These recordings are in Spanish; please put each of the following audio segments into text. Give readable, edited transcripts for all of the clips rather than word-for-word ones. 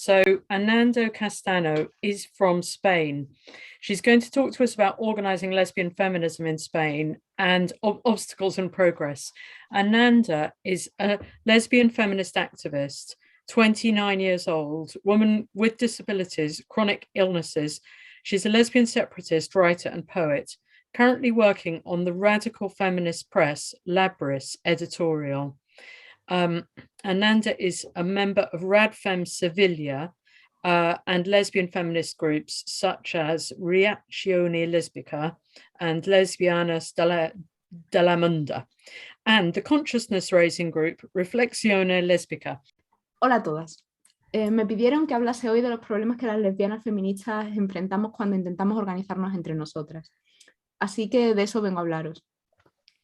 So Ananda Castano is from Spain. She's going to talk to us about organizing lesbian feminism in Spain and obstacles and progress. Ananda is a lesbian feminist activist, 29 years old, woman with disabilities, chronic illnesses. She's a lesbian separatist, writer, and poet, currently working on the radical feminist press Labris editorial. Ananda is a member of Radfem Sevilla and lesbian feminist groups such as Reazione Lesbica and Lesbianas della Munda, and the consciousness raising group Reflexione Lesbica. Hola a todas. Me pidieron que hablase hoy de los problemas que las lesbianas feministas enfrentamos cuando intentamos organizarnos entre nosotras. Así que de eso vengo a hablaros.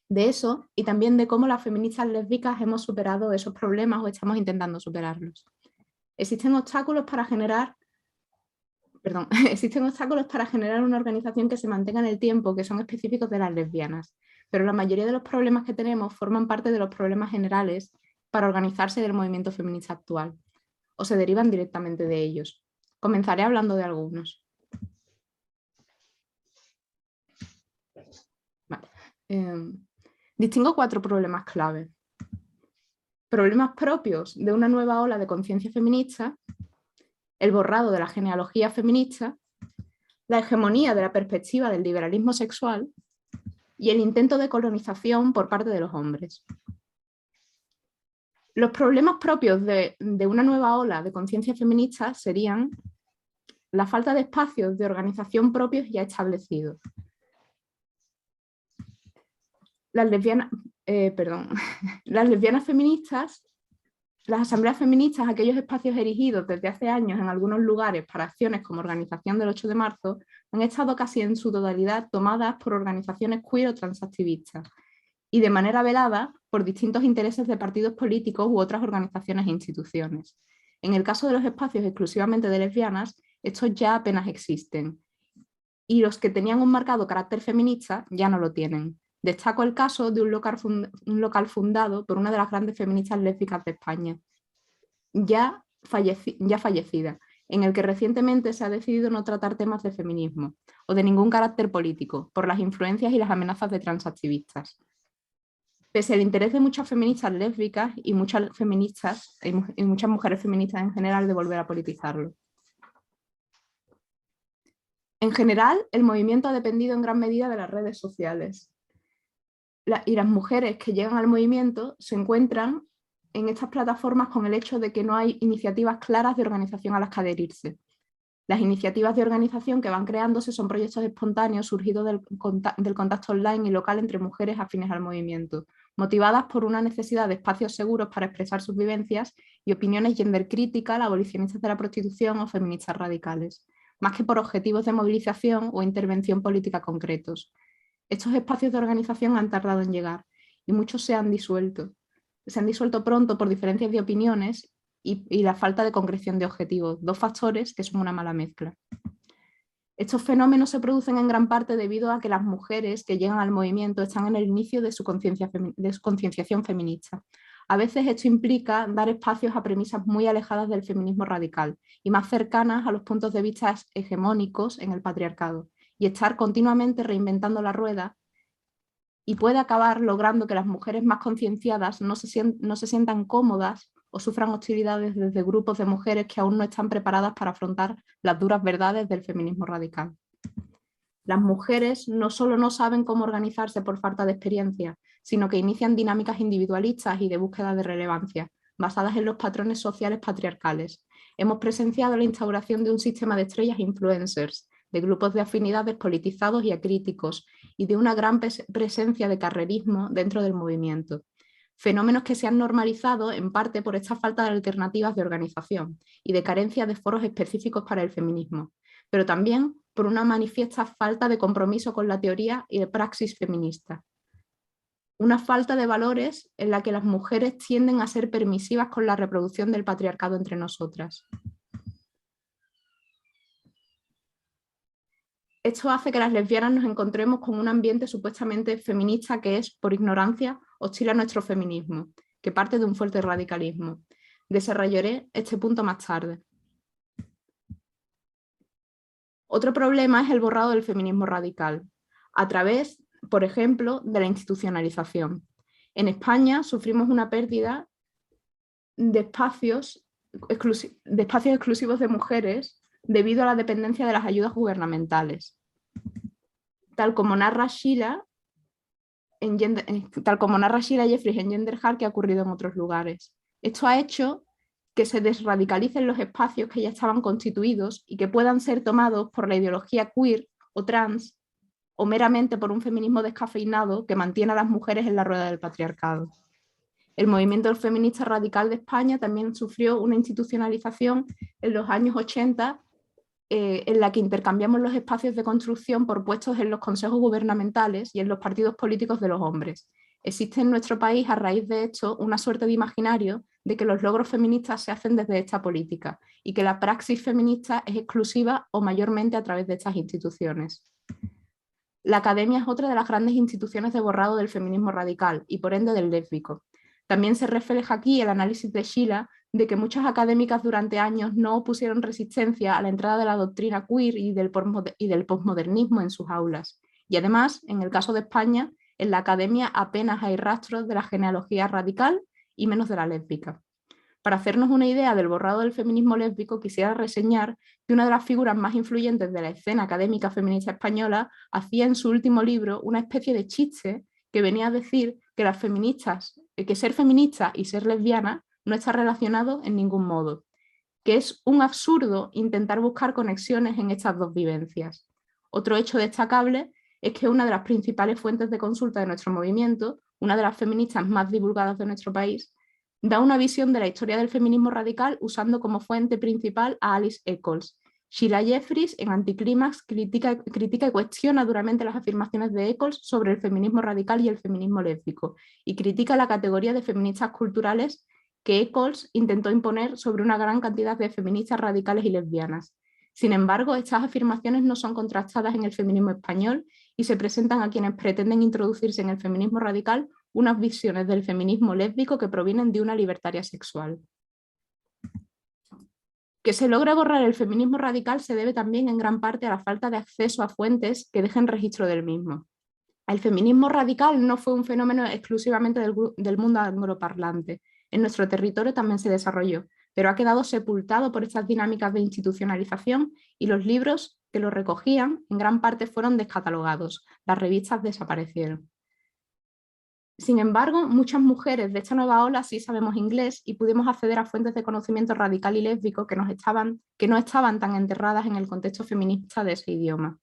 De eso y también de cómo las feministas lésbicas hemos superado esos problemas o estamos intentando superarlos. Existen obstáculos para generar una organización que se mantenga en el tiempo, que son específicos de las lesbianas, pero la mayoría de los problemas que tenemos forman parte de los problemas generales para organizarse del movimiento feminista actual, o se derivan directamente de ellos. Comenzaré hablando de algunos. Vale. Distingo 4 problemas clave. Problemas propios de una nueva ola de conciencia feminista, el borrado de la genealogía feminista, la hegemonía de la perspectiva del liberalismo sexual y el intento de colonización por parte de los hombres. Los problemas propios de una nueva ola de conciencia feminista serían la falta de espacios de organización propios ya establecidos. Las lesbianas feministas, las asambleas feministas, aquellos espacios erigidos desde hace años en algunos lugares para acciones como organización del 8 de marzo, han estado casi en su totalidad tomadas por organizaciones queer o transactivistas y de manera velada por distintos intereses de partidos políticos u otras organizaciones e instituciones. En el caso de los espacios exclusivamente de lesbianas, estos ya apenas existen y los que tenían un marcado carácter feminista ya no lo tienen. Destaco el caso de un local fundado por una de las grandes feministas lésbicas de España, ya fallecida, en el que recientemente se ha decidido no tratar temas de feminismo o de ningún carácter político, por las influencias y las amenazas de transactivistas. Pese al interés de muchas feministas lésbicas y muchas mujeres feministas en general de volver a politizarlo. En general, el movimiento ha dependido en gran medida de las redes sociales. Y las mujeres que llegan al movimiento se encuentran en estas plataformas con el hecho de que no hay iniciativas claras de organización a las que adherirse. Las iniciativas de organización que van creándose son proyectos espontáneos surgidos del contacto online y local entre mujeres afines al movimiento, motivadas por una necesidad de espacios seguros para expresar sus vivencias y opiniones gendercríticas, abolicionistas de la prostitución o feministas radicales, más que por objetivos de movilización o intervención política concretos. Estos espacios de organización han tardado en llegar y muchos se han disuelto. Se han disuelto pronto por diferencias de opiniones y la falta de concreción de objetivos, 2 factores que son una mala mezcla. Estos fenómenos se producen en gran parte debido a que las mujeres que llegan al movimiento están en el inicio de su concienciación feminista. A veces esto implica dar espacios a premisas muy alejadas del feminismo radical y más cercanas a los puntos de vista hegemónicos en el patriarcado, y estar continuamente reinventando la rueda, y puede acabar logrando que las mujeres más concienciadas no se sientan cómodas o sufran hostilidades desde grupos de mujeres que aún no están preparadas para afrontar las duras verdades del feminismo radical. Las mujeres no solo no saben cómo organizarse por falta de experiencia, sino que inician dinámicas individualistas y de búsqueda de relevancia, basadas en los patrones sociales patriarcales. Hemos presenciado la instauración de un sistema de estrellas influencers, de grupos de afinidades politizados y acríticos, y de una gran presencia de carrerismo dentro del movimiento. Fenómenos que se han normalizado en parte por esta falta de alternativas de organización y de carencia de foros específicos para el feminismo, pero también por una manifiesta falta de compromiso con la teoría y de praxis feminista. Una falta de valores en la que las mujeres tienden a ser permisivas con la reproducción del patriarcado entre nosotras. Esto hace que las lesbianas nos encontremos con un ambiente supuestamente feminista que es, por ignorancia, hostil a nuestro feminismo, que parte de un fuerte radicalismo. Desarrollaré este punto más tarde. Otro problema es el borrado del feminismo radical, a través, por ejemplo, de la institucionalización. En España sufrimos una pérdida de espacios exclusivos de mujeres debido a la dependencia de las ayudas gubernamentales. Tal como narra Sheila Jeffries en Gender Hard, que ha ocurrido en otros lugares. Esto ha hecho que se desradicalicen los espacios que ya estaban constituidos y que puedan ser tomados por la ideología queer o trans o meramente por un feminismo descafeinado que mantiene a las mujeres en la rueda del patriarcado. El movimiento feminista radical de España también sufrió una institucionalización en los años 80 en la que intercambiamos los espacios de construcción por puestos en los consejos gubernamentales y en los partidos políticos de los hombres. Existe en nuestro país, a raíz de esto, una suerte de imaginario de que los logros feministas se hacen desde esta política y que la praxis feminista es exclusiva o mayormente a través de estas instituciones. La academia es otra de las grandes instituciones de borrado del feminismo radical y por ende del lésbico. También se refleja aquí el análisis de Sheila de que muchas académicas durante años no opusieron resistencia a la entrada de la doctrina queer y del posmodernismo en sus aulas. Y además, en el caso de España, en la academia apenas hay rastros de la genealogía radical y menos de la lésbica. Para hacernos una idea del borrado del feminismo lésbico, quisiera reseñar que una de las figuras más influyentes de la escena académica feminista española hacía en su último libro una especie de chiste que venía a decir que las feministas, que ser feminista y ser lesbiana no está relacionado en ningún modo, que es un absurdo intentar buscar conexiones en estas dos vivencias. Otro hecho destacable es que una de las principales fuentes de consulta de nuestro movimiento, una de las feministas más divulgadas de nuestro país, da una visión de la historia del feminismo radical usando como fuente principal a Alice Eccles. Sheila Jeffries, en Anticlímax, critica y cuestiona duramente las afirmaciones de Eccles sobre el feminismo radical y el feminismo lésbico, y critica la categoría de feministas culturales que Eccles intentó imponer sobre una gran cantidad de feministas radicales y lesbianas. Sin embargo, estas afirmaciones no son contrastadas en el feminismo español y se presentan a quienes pretenden introducirse en el feminismo radical unas visiones del feminismo lésbico que provienen de una libertaria sexual. Que se logre borrar el feminismo radical se debe también en gran parte a la falta de acceso a fuentes que dejen registro del mismo. El feminismo radical no fue un fenómeno exclusivamente del mundo angloparlante. En nuestro territorio también se desarrolló, pero ha quedado sepultado por estas dinámicas de institucionalización y los libros que lo recogían en gran parte fueron descatalogados, las revistas desaparecieron. Sin embargo, muchas mujeres de esta nueva ola sí sabemos inglés y pudimos acceder a fuentes de conocimiento radical y lésbico que no estaban tan enterradas en el contexto feminista de ese idioma.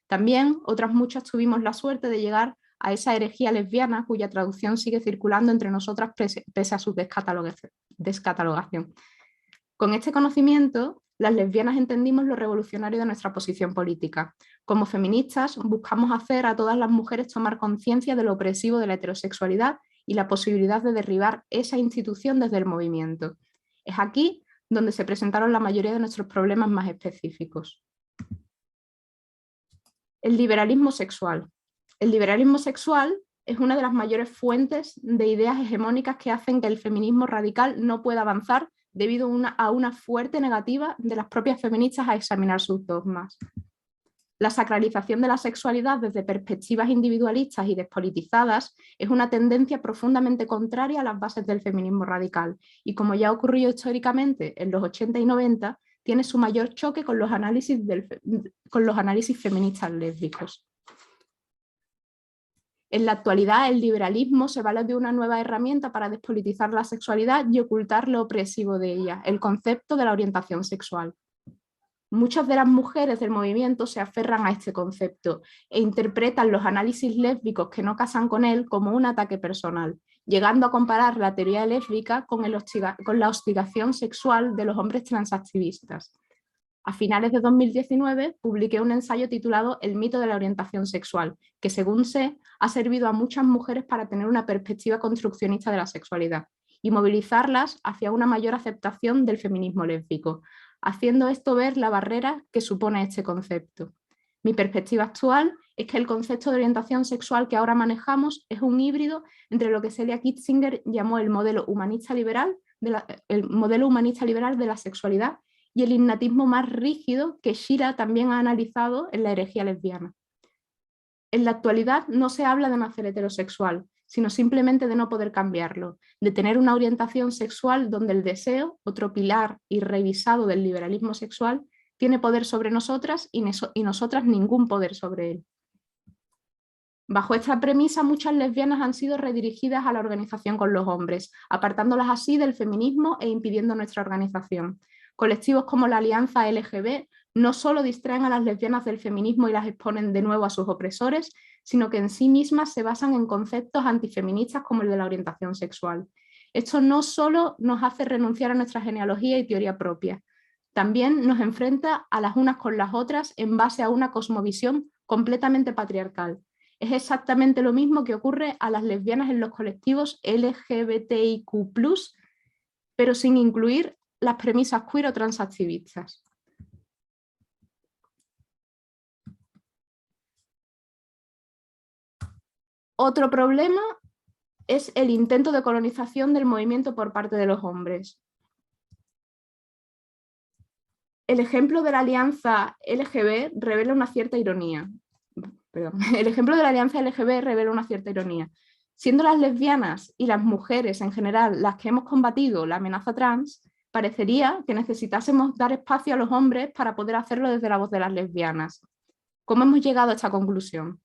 También otras muchas tuvimos la suerte de llegar a esa herejía lesbiana cuya traducción sigue circulando entre nosotras pese a su descatalogación. Con este conocimiento, las lesbianas entendimos lo revolucionario de nuestra posición política. Como feministas, buscamos hacer a todas las mujeres tomar conciencia de lo opresivo de la heterosexualidad y la posibilidad de derribar esa institución desde el movimiento. Es aquí donde se presentaron la mayoría de nuestros problemas más específicos. El liberalismo sexual. El liberalismo sexual es una de las mayores fuentes de ideas hegemónicas que hacen que el feminismo radical no pueda avanzar debido a una fuerte negativa de las propias feministas a examinar sus dogmas. La sacralización de la sexualidad desde perspectivas individualistas y despolitizadas es una tendencia profundamente contraria a las bases del feminismo radical y, como ya ocurrió históricamente en los 80 y 90, tiene su mayor choque con los análisis feministas lésbicos. En la actualidad, el liberalismo se vale de una nueva herramienta para despolitizar la sexualidad y ocultar lo opresivo de ella, el concepto de la orientación sexual. Muchas de las mujeres del movimiento se aferran a este concepto e interpretan los análisis lésbicos que no casan con él como un ataque personal, llegando a comparar la teoría lésbica con la hostigación sexual de los hombres transactivistas. A finales de 2019 publiqué un ensayo titulado El mito de la orientación sexual, que según sé ha servido a muchas mujeres para tener una perspectiva construccionista de la sexualidad y movilizarlas hacia una mayor aceptación del feminismo lésbico, haciendo esto ver la barrera que supone este concepto. Mi perspectiva actual es que el concepto de orientación sexual que ahora manejamos es un híbrido entre lo que Celia Kitzinger llamó el modelo humanista liberal de la sexualidad y el innatismo más rígido que Shira también ha analizado en la herejía lesbiana. En la actualidad no se habla de nacer heterosexual, sino simplemente de no poder cambiarlo, de tener una orientación sexual donde el deseo, otro pilar irrevisado del liberalismo sexual, tiene poder sobre nosotras y nosotras ningún poder sobre él. Bajo esta premisa, muchas lesbianas han sido redirigidas a la organización con los hombres, apartándolas así del feminismo e impidiendo nuestra organización. Colectivos como la Alianza LGB no solo distraen a las lesbianas del feminismo y las exponen de nuevo a sus opresores, sino que en sí mismas se basan en conceptos antifeministas como el de la orientación sexual. Esto no solo nos hace renunciar a nuestra genealogía y teoría propia, también nos enfrenta a las unas con las otras en base a una cosmovisión completamente patriarcal. Es exactamente lo mismo que ocurre a las lesbianas en los colectivos LGBTIQ+, pero sin incluir las premisas queer o transactivistas. Otro problema es el intento de colonización del movimiento por parte de los hombres. El ejemplo de la alianza LGB revela una cierta ironía. El ejemplo de la alianza LGB revela una cierta ironía. Siendo las lesbianas y las mujeres en general las que hemos combatido la amenaza trans, parecería que necesitásemos dar espacio a los hombres para poder hacerlo desde la voz de las lesbianas. ¿Cómo hemos llegado a esta conclusión?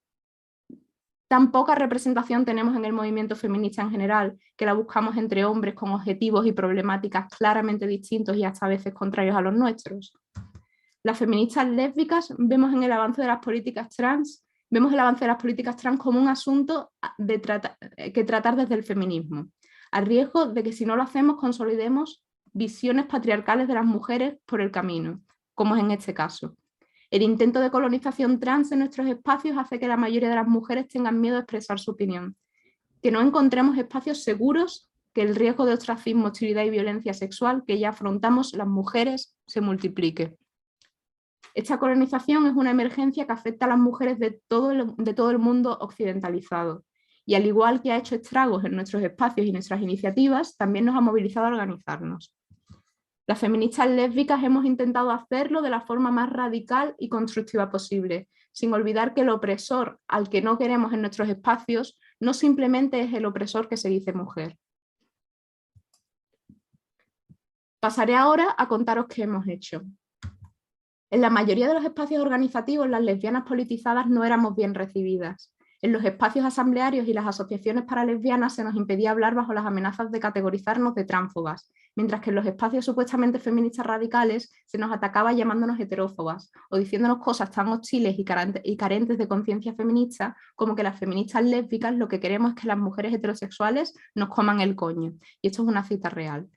Tan poca representación tenemos en el movimiento feminista en general, que la buscamos entre hombres con objetivos y problemáticas claramente distintos y hasta a veces contrarios a los nuestros. Las feministas lésbicas vemos el avance de las políticas trans como un asunto que tratar desde el feminismo, a riesgo de que si no lo hacemos consolidemos visiones patriarcales de las mujeres por el camino, como es en este caso. El intento de colonización trans en nuestros espacios hace que la mayoría de las mujeres tengan miedo a expresar su opinión, que no encontremos espacios seguros, que el riesgo de ostracismo, hostilidad y violencia sexual que ya afrontamos las mujeres se multiplique. Esta colonización es una emergencia que afecta a las mujeres de todo el mundo occidentalizado y al igual que ha hecho estragos en nuestros espacios y nuestras iniciativas, también nos ha movilizado a organizarnos. Las feministas lésbicas hemos intentado hacerlo de la forma más radical y constructiva posible, sin olvidar que el opresor al que no queremos en nuestros espacios no simplemente es el opresor que se dice mujer. Pasaré ahora a contaros qué hemos hecho. En la mayoría de los espacios organizativos, las lesbianas politizadas no éramos bien recibidas. En los espacios asamblearios y las asociaciones para lesbianas se nos impedía hablar bajo las amenazas de categorizarnos de tránsfobas, mientras que en los espacios supuestamente feministas radicales se nos atacaba llamándonos heterófobas o diciéndonos cosas tan hostiles y carentes de conciencia feminista como que las feministas lésbicas lo que queremos es que las mujeres heterosexuales nos coman el coño. Y esto es una cita real.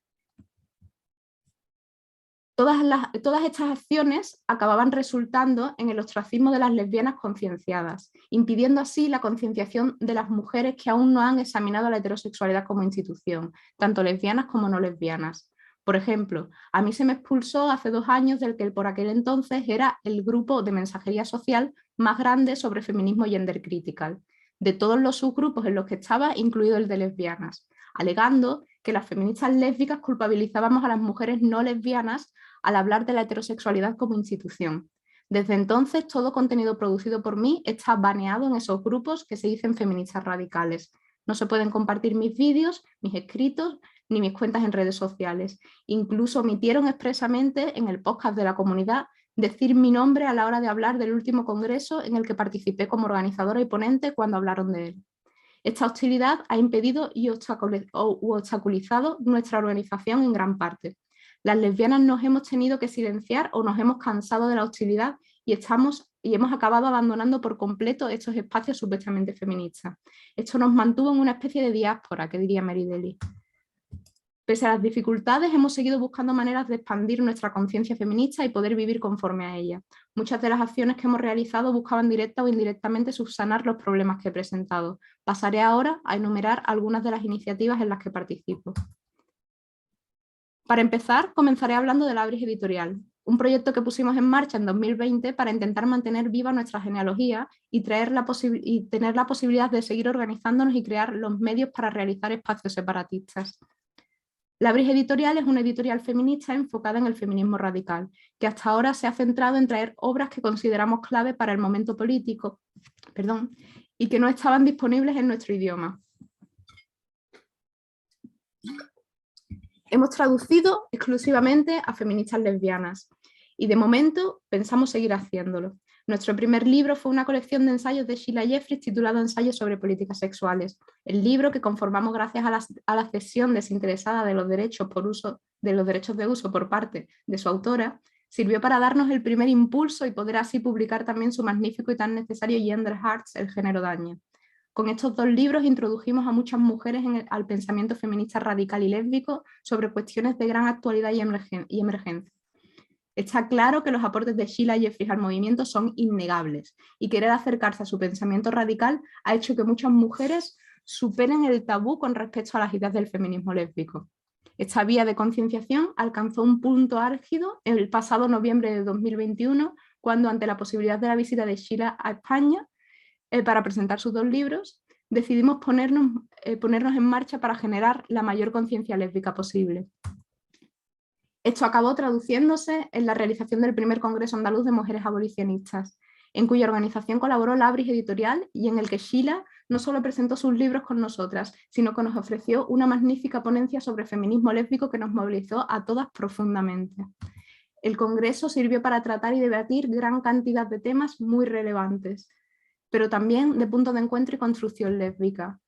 Todas estas acciones acababan resultando en el ostracismo de las lesbianas concienciadas, impidiendo así la concienciación de las mujeres que aún no han examinado la heterosexualidad como institución, tanto lesbianas como no lesbianas. Por ejemplo, a mí se me expulsó hace 2 años del que por aquel entonces era el grupo de mensajería social más grande sobre feminismo gender critical, de todos los subgrupos en los que estaba, incluido el de lesbianas, alegando que las feministas lésbicas culpabilizábamos a las mujeres no lesbianas al hablar de la heterosexualidad como institución. Desde entonces, todo contenido producido por mí está baneado en esos grupos que se dicen feministas radicales. No se pueden compartir mis vídeos, mis escritos, ni mis cuentas en redes sociales. Incluso omitieron expresamente en el podcast de la comunidad decir mi nombre a la hora de hablar del último congreso en el que participé como organizadora y ponente cuando hablaron de él. Esta hostilidad ha impedido y obstaculizado nuestra organización en gran parte. Las lesbianas nos hemos tenido que silenciar o nos hemos cansado de la hostilidad y hemos acabado abandonando por completo estos espacios supuestamente feministas. Esto nos mantuvo en una especie de diáspora, que diría Mary Daly. Pese a las dificultades, hemos seguido buscando maneras de expandir nuestra conciencia feminista y poder vivir conforme a ella. Muchas de las acciones que hemos realizado buscaban directa o indirectamente subsanar los problemas que he presentado. Pasaré ahora a enumerar algunas de las iniciativas en las que participo. Para empezar, comenzaré hablando de la Abris Editorial, un proyecto que pusimos en marcha en 2020 para intentar mantener viva nuestra genealogía y tener la posibilidad de seguir organizándonos y crear los medios para realizar espacios separatistas. Labris Editorial es una editorial feminista enfocada en el feminismo radical, que hasta ahora se ha centrado en traer obras que consideramos clave para el momento político, y que no estaban disponibles en nuestro idioma. Hemos traducido exclusivamente a feministas lesbianas y de momento pensamos seguir haciéndolo. Nuestro primer libro fue una colección de ensayos de Sheila Jeffreys titulado Ensayos sobre políticas sexuales. El libro, que conformamos gracias a la cesión desinteresada de los derechos de uso por parte de su autora, sirvió para darnos el primer impulso y poder así publicar también su magnífico y tan necesario Gender Hearts, el género daño. Con estos 2 libros introdujimos a muchas mujeres al pensamiento feminista radical y lésbico sobre cuestiones de gran actualidad y emergencia. Está claro que los aportes de Sheila Jeffreys al movimiento son innegables y querer acercarse a su pensamiento radical ha hecho que muchas mujeres superen el tabú con respecto a las ideas del feminismo lésbico. Esta vía de concienciación alcanzó un punto álgido el pasado noviembre de 2021, cuando ante la posibilidad de la visita de Sheila a España para presentar sus 2 libros, decidimos ponernos en marcha para generar la mayor conciencia lésbica posible. Esto acabó traduciéndose en la realización del primer Congreso Andaluz de Mujeres Abolicionistas, en cuya organización colaboró Labris Editorial y en el que Sheila no solo presentó sus libros con nosotras, sino que nos ofreció una magnífica ponencia sobre feminismo lésbico que nos movilizó a todas profundamente. El Congreso sirvió para tratar y debatir gran cantidad de temas muy relevantes, pero también de punto de encuentro y construcción lésbica.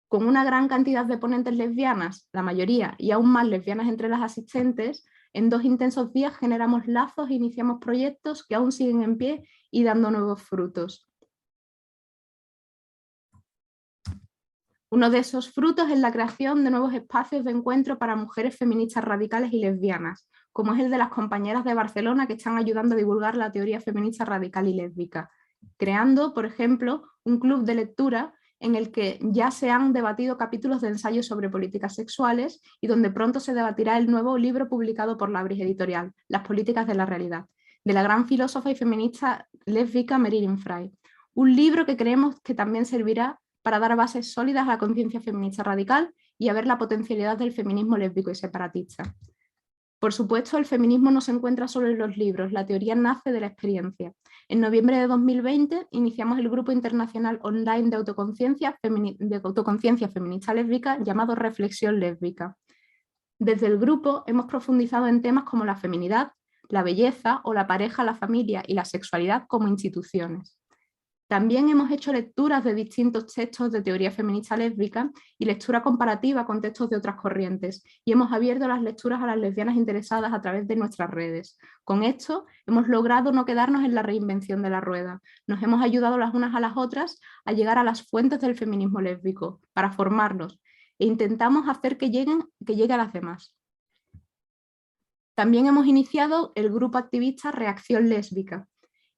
Con una gran cantidad de ponentes lesbianas, la mayoría, y aún más lesbianas entre las asistentes, en 2 intensos días generamos lazos e iniciamos proyectos que aún siguen en pie y dando nuevos frutos. Uno de esos frutos es la creación de nuevos espacios de encuentro para mujeres feministas radicales y lesbianas, como es el de las compañeras de Barcelona que están ayudando a divulgar la teoría feminista radical y lésbica, creando, por ejemplo, un club de lectura en el que ya se han debatido capítulos de ensayos sobre políticas sexuales y donde pronto se debatirá el nuevo libro publicado por Labris Editorial, Las políticas de la realidad, de la gran filósofa y feminista lésbica Marilyn Frey. Un libro que creemos que también servirá para dar bases sólidas a la conciencia feminista radical y a ver la potencialidad del feminismo lésbico y separatista. Por supuesto, el feminismo no se encuentra solo en los libros, la teoría nace de la experiencia. En noviembre de 2020 iniciamos el grupo internacional online de autoconciencia feminista lésbica llamado Reflexión Lésbica. Desde el grupo hemos profundizado en temas como la feminidad, la belleza o la pareja, la familia y la sexualidad como instituciones. También hemos hecho lecturas de distintos textos de teoría feminista lésbica y lectura comparativa con textos de otras corrientes, y hemos abierto las lecturas a las lesbianas interesadas a través de nuestras redes. Con esto hemos logrado no quedarnos en la reinvención de la rueda. Nos hemos ayudado las unas a las otras a llegar a las fuentes del feminismo lésbico, para formarnos, e intentamos hacer que llegue a las demás. También hemos iniciado el grupo activista Reacción Lésbica,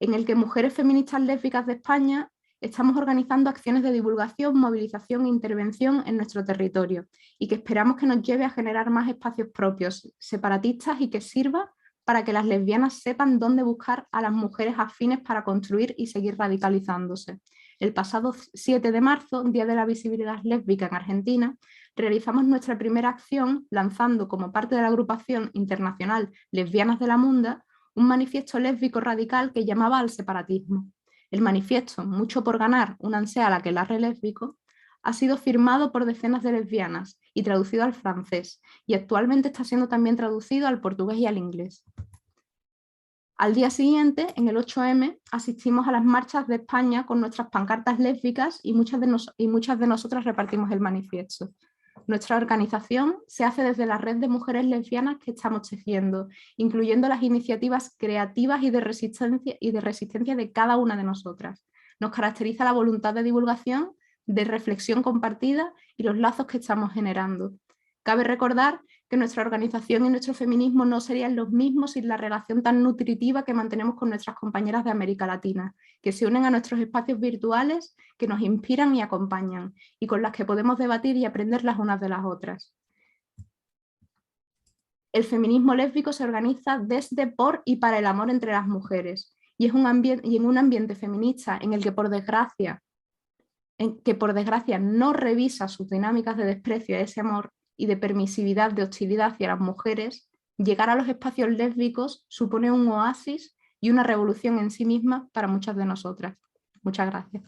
en el que mujeres feministas lésbicas de España estamos organizando acciones de divulgación, movilización e intervención en nuestro territorio y que esperamos que nos lleve a generar más espacios propios, separatistas y que sirva para que las lesbianas sepan dónde buscar a las mujeres afines para construir y seguir radicalizándose. El pasado 7 de marzo, Día de la Visibilidad Lésbica en Argentina, realizamos nuestra primera acción lanzando como parte de la agrupación internacional Lesbianas de la Munda un manifiesto lésbico radical que llamaba al separatismo. El manifiesto, Mucho por ganar, únanse a la aquelarre lésbico, ha sido firmado por decenas de lesbianas y traducido al francés, y actualmente está siendo también traducido al portugués y al inglés. Al día siguiente, en el 8M, asistimos a las marchas de España con nuestras pancartas lésbicas y muchas de nosotras repartimos el manifiesto. Nuestra organización se hace desde la red de mujeres lesbianas que estamos tejiendo, incluyendo las iniciativas creativas y de resistencia de cada una de nosotras. Nos caracteriza la voluntad de divulgación, de reflexión compartida y los lazos que estamos generando. Cabe recordar que nuestra organización y nuestro feminismo no serían los mismos sin la relación tan nutritiva que mantenemos con nuestras compañeras de América Latina, que se unen a nuestros espacios virtuales, que nos inspiran y acompañan, y con las que podemos debatir y aprender las unas de las otras. El feminismo lésbico se organiza desde, por y para el amor entre las mujeres, y en un ambiente feminista en el que por desgracia no revisa sus dinámicas de desprecio a ese amor y de permisividad, de hostilidad hacia las mujeres, llegar a los espacios lésbicos supone un oasis y una revolución en sí misma para muchas de nosotras. Muchas gracias.